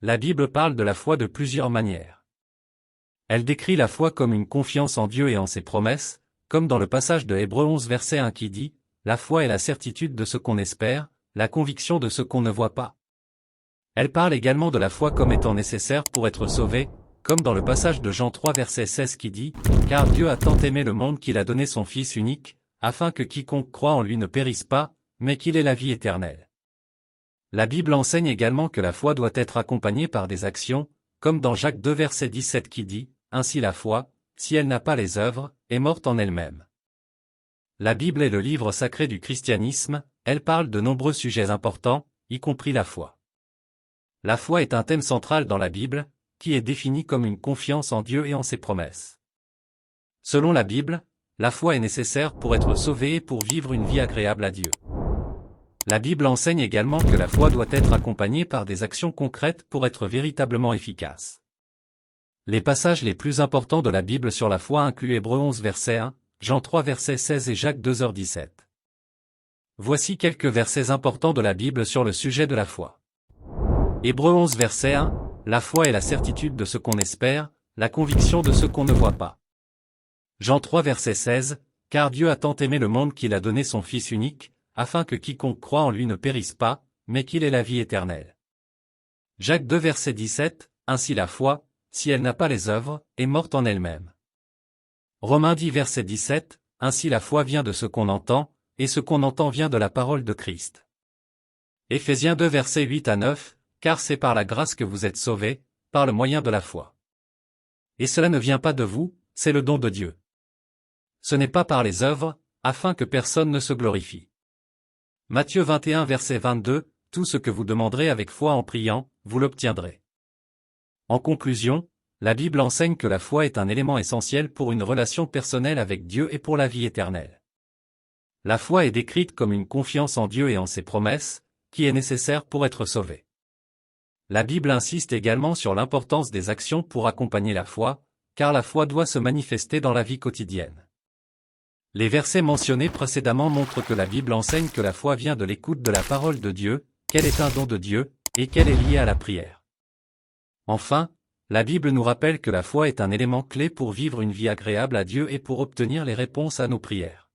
La Bible parle de la foi de plusieurs manières. Elle décrit la foi comme une confiance en Dieu et en ses promesses, comme dans le passage de Hébreux 11 verset 1 qui dit « La foi est la certitude de ce qu'on espère, la conviction de ce qu'on ne voit pas ». Elle parle également de la foi comme étant nécessaire pour être sauvé, comme dans le passage de Jean 3 verset 16 qui dit « Car Dieu a tant aimé le monde qu'il a donné son Fils unique, afin que quiconque croit en lui ne périsse pas, mais qu'il ait la vie éternelle. » La Bible enseigne également que la foi doit être accompagnée par des actions, comme dans Jacques 2 verset 17 qui dit « Ainsi la foi, si elle n'a pas les œuvres, est morte en elle-même. » La Bible est le livre sacré du christianisme, elle parle de nombreux sujets importants, y compris la foi. La foi est un thème central dans la Bible, qui est défini comme une confiance en Dieu et en ses promesses. Selon la Bible, la foi est nécessaire pour être sauvé et pour vivre une vie agréable à Dieu. La Bible enseigne également que la foi doit être accompagnée par des actions concrètes pour être véritablement efficace. Les passages les plus importants de la Bible sur la foi incluent Hébreux 11 verset 1, Jean 3 verset 16 et Jacques 2h17. Voici quelques versets importants de la Bible sur le sujet de la foi. Hébreux 11 verset 1, la foi est la certitude de ce qu'on espère, la conviction de ce qu'on ne voit pas. Jean 3 verset 16, car Dieu a tant aimé le monde qu'il a donné son Fils unique, afin que quiconque croit en lui ne périsse pas, mais qu'il ait la vie éternelle. Jacques 2 verset 17, ainsi la foi, si elle n'a pas les œuvres, est morte en elle-même. Romains 10 verset 17, ainsi la foi vient de ce qu'on entend, et ce qu'on entend vient de la parole de Christ. Éphésiens 2 verset 8 à 9, car c'est par la grâce que vous êtes sauvés, par le moyen de la foi. Et cela ne vient pas de vous, c'est le don de Dieu. Ce n'est pas par les œuvres, afin que personne ne se glorifie. Matthieu 21 verset 22, tout ce que vous demanderez avec foi en priant, vous l'obtiendrez. En conclusion, la Bible enseigne que la foi est un élément essentiel pour une relation personnelle avec Dieu et pour la vie éternelle. La foi est décrite comme une confiance en Dieu et en ses promesses, qui est nécessaire pour être sauvé. La Bible insiste également sur l'importance des actions pour accompagner la foi, car la foi doit se manifester dans la vie quotidienne. Les versets mentionnés précédemment montrent que la Bible enseigne que la foi vient de l'écoute de la parole de Dieu, qu'elle est un don de Dieu, et qu'elle est liée à la prière. Enfin, la Bible nous rappelle que la foi est un élément clé pour vivre une vie agréable à Dieu et pour obtenir les réponses à nos prières.